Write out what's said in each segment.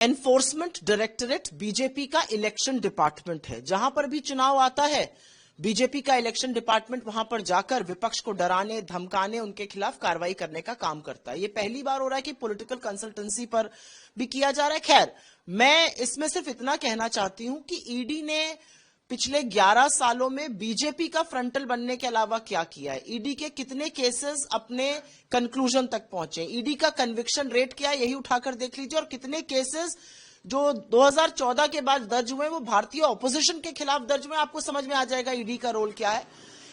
Enforcement directorate BJP का election department है। जहां पर भी चुनाव आता है, बीजेपी का इलेक्शन डिपार्टमेंट वहां पर जाकर विपक्ष को डराने, धमकाने, उनके खिलाफ कार्रवाई करने का काम करता है। ये पहली बार हो रहा है कि पॉलिटिकल कंसल्टेंसी पर भी किया जा रहा है। खैर, मैं इसमें सिर्फ इतना कहना चाहती हूं कि ईडी ने पिछले 11 सालों में बीजेपी का फ्रंटल बनने के अलावा क्या किया है, ईडी के कितने केसेस अपने कंक्लूजन तक पहुंचे, ईडी का कन्विक्शन रेट क्या है, यही उठाकर देख लीजिए। और कितने केसेस जो 2014 के बाद दर्ज हुए वो भारतीय ऑपोजिशन के खिलाफ दर्ज हुए, आपको समझ में आ जाएगा ईडी का रोल क्या है।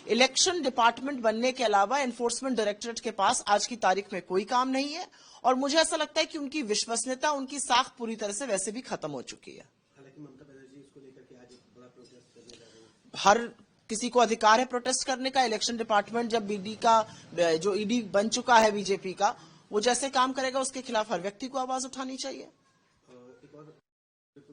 इलेक्शन डिपार्टमेंट बनने के अलावा एनफोर्समेंट डायरेक्टरेट के पास आज की तारीख में कोई काम नहीं है, और मुझे ऐसा लगता है कि उनकी विश्वसनीयता, उनकी साख पूरी तरह से वैसे भी खत्म हो चुकी है। हर किसी को अधिकार है प्रोटेस्ट करने का। इलेक्शन डिपार्टमेंट जब ईडी का, जो ईडी बन चुका है बीजेपी का, वो जैसे काम करेगा उसके खिलाफ हर व्यक्ति को आवाज उठानी चाहिए। एक और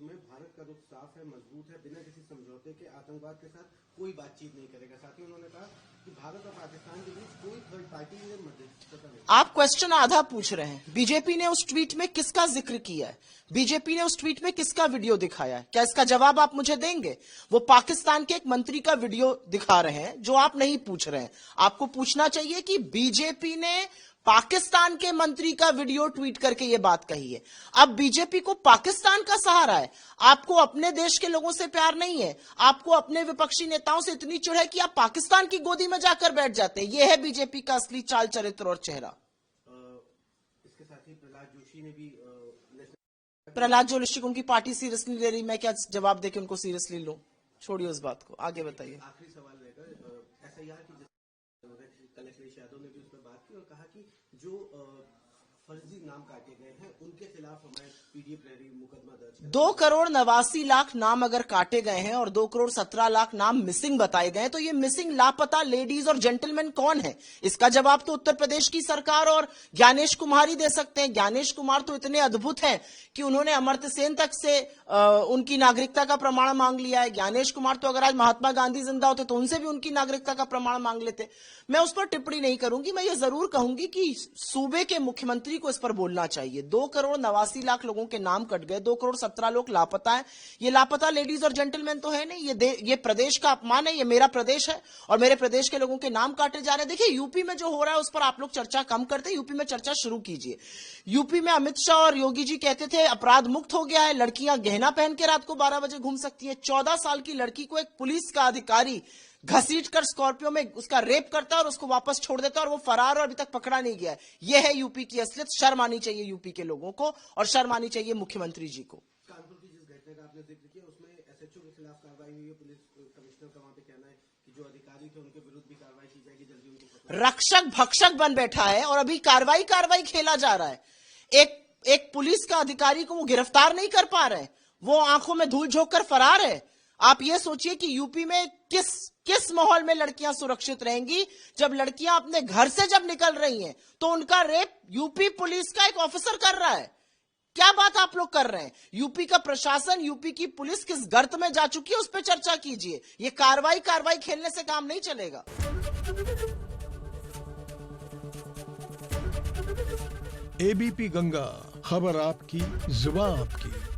में भारत का रुख साफ है, मजबूत है, बिना किसी समझौते के आतंकवाद के साथ कोई बातचीत नहीं करेगा। साथ ही उन्होंने कहा कि भारत और पाकिस्तान के बीच कोई थर्ड पार्टी की मध्यस्थता नहीं। आप क्वेश्चन आधा पूछ रहे हैं। बीजेपी ने उस ट्वीट में किसका जिक्र किया है, बीजेपी ने उस ट्वीट में किसका वीडियो दिखाया है, क्या इसका जवाब आप मुझे देंगे? वो पाकिस्तान के एक मंत्री का वीडियो दिखा रहे हैं जो आप नहीं पूछ रहे हैं। आपको पूछना चाहिए कि बीजेपी ने पाकिस्तान के मंत्री का वीडियो ट्वीट करके ये बात कही है। अब बीजेपी को पाकिस्तान का सहारा है, आपको अपने देश के लोगों से प्यार नहीं है, आपको अपने विपक्षी नेताओं से इतनी चिढ़ है कि आप पाकिस्तान की गोदी में जाकर बैठ जाते हैं। यह है बीजेपी का असली चाल चरित्र और चेहरा। इसके साथ ही प्रहलाद जोशी ने भी प्रहलाद जोशी को उनकी पार्टी सीरियसली ले रही, मैं क्या जवाब देके उनको सीरियसली लूं? छोड़िए उस बात को, आगे बताइए। आखिरी सवाल रहेगा एसआईआर की, कल अखिलेश यादव ने भी उस पर बात की और कहा कि जो फर्जी नाम काटे गए हैं उनके खिलाफ हमारे पीडीएफ मुकदमा दर्ज है। 2,89,00,000 नाम अगर काटे गए हैं और 2,17,00,000 नाम मिसिंग बताए गए, तो ये मिसिंग लापता लेडीज और जेंटलमैन कौन है? इसका जवाब तो उत्तर प्रदेश की सरकार और ज्ञानेश कुमार ही दे सकते हैं। ज्ञानेश कुमार तो इतने अद्भुत हैं कि उन्होंने अमर्त्य सेन तक से उनकी नागरिकता का प्रमाण मांग लिया है। ज्ञानेश कुमार तो अगर आज महात्मा गांधी जिंदा होते तो उनसे भी उनकी नागरिकता का प्रमाण मांग लेते। मैं उस पर टिप्पणी नहीं करूंगी, मैं ये जरूर कहूंगी कि सूबे के मुख्यमंत्री को इस पर बोलना चाहिए। 2,89,00,000 लोगों के नाम कट गए, 2,17 लोग लापता है। ये लापता लेडीज और जेंटलमैन तो है नहीं, ये प्रदेश का अपमान है। ये मेरा प्रदेश है और मेरे प्रदेश के लोगों के नाम काटे जा रहे हैं। देखिए, यूपी में जो हो रहा है उस पर आप लोग चर्चा कम करते हैं, यूपी में चर्चा शुरू कीजिए। यूपी में अमित शाह और योगी जी कहते थे अपराध मुक्त हो गया है, लड़कियां गहना पहन के रात को 12 बजे घूम सकती है। 14 साल की लड़की को एक पुलिस का अधिकारी घसीट कर स्कॉर्पियो में उसका रेप करता है और उसको वापस छोड़ देता है और वो फरार और अभी तक पकड़ा नहीं गया है। यह है यूपी की असलियत। शर्म आनी चाहिए यूपी के लोगों को और शर्म आनी चाहिए मुख्यमंत्री जी को। कानपुर की जिस घटना का आपने जिक्र किया उसमें एसएचओ के खिलाफ कार्रवाई हुई है, पुलिस कमिश्नर का वहां पे कहना है कि जो अधिकारी थे उनके विरुद्ध भी कार्रवाई की जाएगी, जल्दी उनको। रक्षक भक्षक बन बैठा है और अभी कार्रवाई खेला जा रहा है। एक पुलिस का अधिकारी को वो गिरफ्तार नहीं कर पा रहे, वो आंखों में धूल झोंक कर फरार है। आप ये सोचिए कि यूपी में किस माहौल में लड़कियां सुरक्षित रहेंगी जब लड़कियां अपने घर से जब निकल रही हैं तो उनका रेप यूपी पुलिस का एक ऑफिसर कर रहा है। क्या बात आप लोग कर रहे हैं? यूपी का प्रशासन, यूपी की पुलिस किस गर्त में जा चुकी है उस पर चर्चा कीजिए। ये कार्रवाई खेलने से काम नहीं चलेगा। एबीपी गंगा, खबर आपकी, जुबान आपकी।